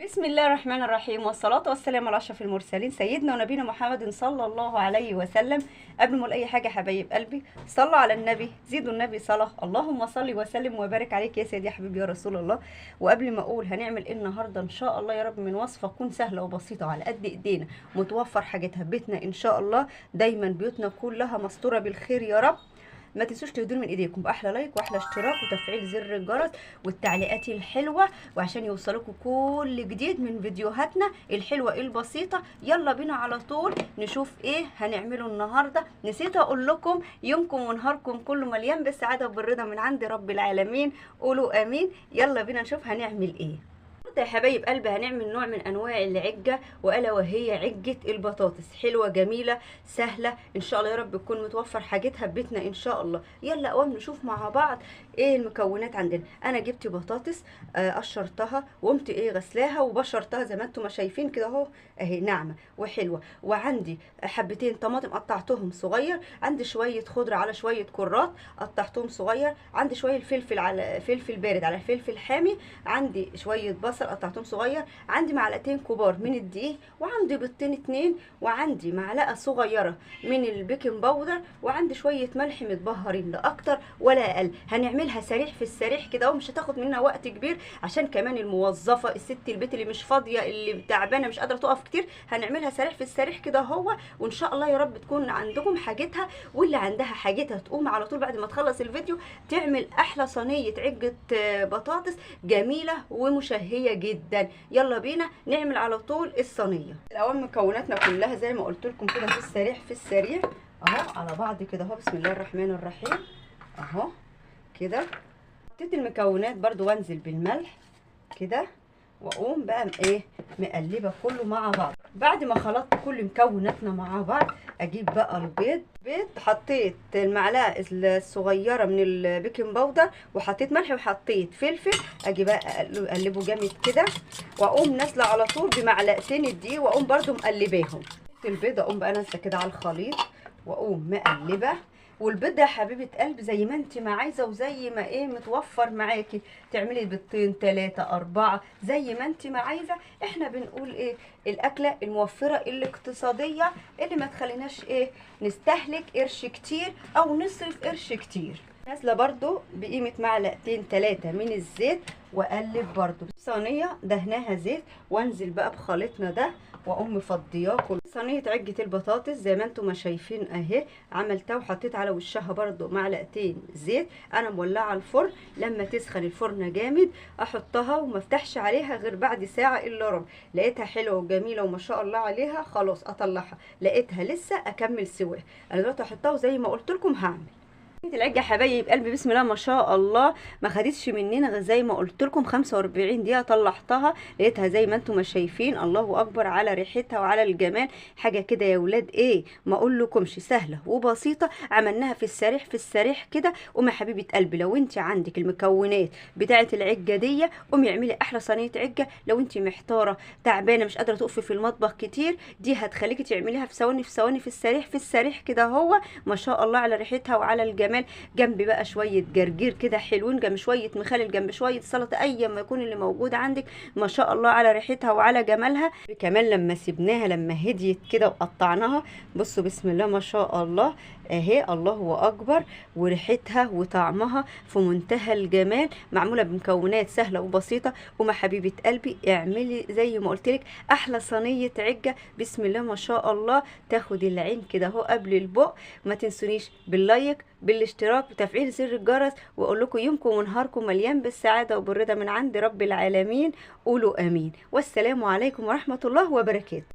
بسم الله الرحمن الرحيم، والصلاة والسلام على أشرف المرسلين سيدنا ونبينا محمد صلى الله عليه وسلم. قبل ما أقول أي حاجة حبايب قلبي، صلوا على النبي، زيدوا النبي صلاة. اللهم صل وسلم وبارك عليك يا سيدي يا حبيبي يا رسول الله. وقبل ما أقول هنعمل إيه النهاردة إن شاء الله يا رب من وصفة تكون سهلة وبسيطة على قد إيدينا، متوفر حاجتها بيتنا إن شاء الله. دايما بيوتنا كلها مستورة بالخير يا رب. ما تنسوش تهدوني من ايديكم باحلى لايك واحلى اشتراك وتفعيل زر الجرس والتعليقات الحلوه، وعشان يوصلكم كل جديد من فيديوهاتنا الحلوه البسيطه. يلا بينا على طول نشوف ايه هنعمله النهارده. نسيت اقول لكم يومكم ونهاركم كله مليان بالسعاده والرضا من عند رب العالمين، قولوا امين. يلا بينا نشوف هنعمل ايه يا حبايب قلبي. هنعمل نوع من انواع العجه، والا وهي عجه البطاطس. حلوه جميله سهله ان شاء الله يا رب تكون متوفر حاجتها ببيتنا ان شاء الله. يلا قوم نشوف مع بعض ايه المكونات عندنا. انا جبت بطاطس قشرتها وقمت غسلاها وبشرتها زي ما انتم ما شايفين كده اهو، اهي ناعمه وحلوه. وعندي حبتين طماطم قطعتهم صغير، عندي شويه خضره على شويه كرات قطعتهم صغير، عندي شويه فلفل على فلفل بارد على فلفل حامي، عندي شويه بصل قطعتهم صغير، عندي معلقتين كبار من الدقيق، وعندي بيضتين اتنين، وعندي معلقه صغيره من البيكنج باودر، وعندي شويه ملح متبهرين لا اكتر ولا اقل. هنعملها سريع في السريع كده ومش هتاخد مننا وقت كبير، عشان كمان الموظفه الست البيت اللي مش فاضيه اللي تعبانه مش قادره تقف كتير، هنعملها سريع في السريع كده هو. وان شاء الله يا رب تكون عندكم حاجتها، واللي عندها حاجتها تقوم على طول بعد ما تخلص الفيديو تعمل احلى صينيه عجه بطاطس جميله ومشهيه جدا. يلا بينا نعمل على طول الصينيه. الاول مكوناتنا كلها زي ما قلت لكم كده في السريع في السريع اهو على بعض كده اهو. بسم الله الرحمن الرحيم اهو كده. حطيت المكونات برضو وانزل بالملح كده، واقوم بقى مقلبه كله مع بعض. بعد ما خلطت كل مكوناتنا مع بعض اجيب بقى البيض. حطيت المعلقه الصغيره من البيكنج باودر، وحطيت ملح وحطيت فلفل. اجي بقى اقلبه جامد كده، واقوم نازله على طول بمعلقتين الدقيق، واقوم برضو مقلباهم. البيض اقوم بقى نازله كده على الخليط، واقوم مقلبه. والبيض يا حبيبه قلب زي ما انت ما عايزه، وزي ما متوفر معاكي تعملي بيضتين 3 4 زي ما انت ما عايزه. احنا بنقول الاكله الموفره الاقتصاديه اللي ما تخليناش نستهلك قرش كتير او نصرف قرش كتير. نازله برضو بقيمه معلقتين 3 من الزيت، واقلب برضو صينيه دهناها زيت، وانزل بقى بخليطنا ده واقوم مفضياه كله. صينيه عجه البطاطس زي ما انتم ما شايفين اهي عملتها، وحطيت على وشها برضو معلقتين زيت. انا مولعه الفرن، لما تسخن الفرن جامد احطها وما افتحش عليها غير بعد ساعه الا ربع. لقيتها حلوه وجميله وما شاء الله عليها، خلاص اطلعها. لقيتها لسه اكمل سواها. انا دلوقتي احطها وزي ما قلت لكم هعمل العجه حبايب قلبي. بسم الله ما شاء الله، ما خدتش مننا غير زي ما قلت لكم 45 دقيقه. طلعتها لقيتها زي ما انتم ما شايفين. الله اكبر على ريحتها وعلى الجمال. حاجه كده يا ولاد ما اقول لكمش، سهله وبسيطه. عملناها في السريع في السريع كده. قومي يا حبيبه قلبي لو انت عندك المكونات بتاعه العجه دي، قومي اعملي احلى صينيه عجه. لو انت محتاره تعبانه مش قادره تقفي في المطبخ كتير، دي هتخليكي تعمليها في ثواني في ثواني في السريع في السريع كده هو. ما شاء الله على ريحتها وعلى الجمال. جنب بقى شويه جرجير كده حلوين، جنب شويه مخلل، جنب شويه سلطه، اي ما يكون اللي موجود عندك. ما شاء الله على ريحتها وعلى جمالها. كمان لما سيبناها لما هديت كده وقطعناها، بصوا بسم الله ما شاء الله اهي. الله اكبر. وريحتها وطعمها في منتهى الجمال، معموله بمكونات سهله وبسيطه. وما حبيبه قلبي اعملي زي ما قلت لك احلى صينيه عجه. بسم الله ما شاء الله. تاخد العين كده اهو قبل البق. ما تنسونيش باللايك بالاشتراك وتفعيل زر الجرس، واقول لكم يومكم ونهاركم مليان بالسعاده وبالرضا من عند رب العالمين، قولوا امين. والسلام عليكم ورحمه الله وبركاته.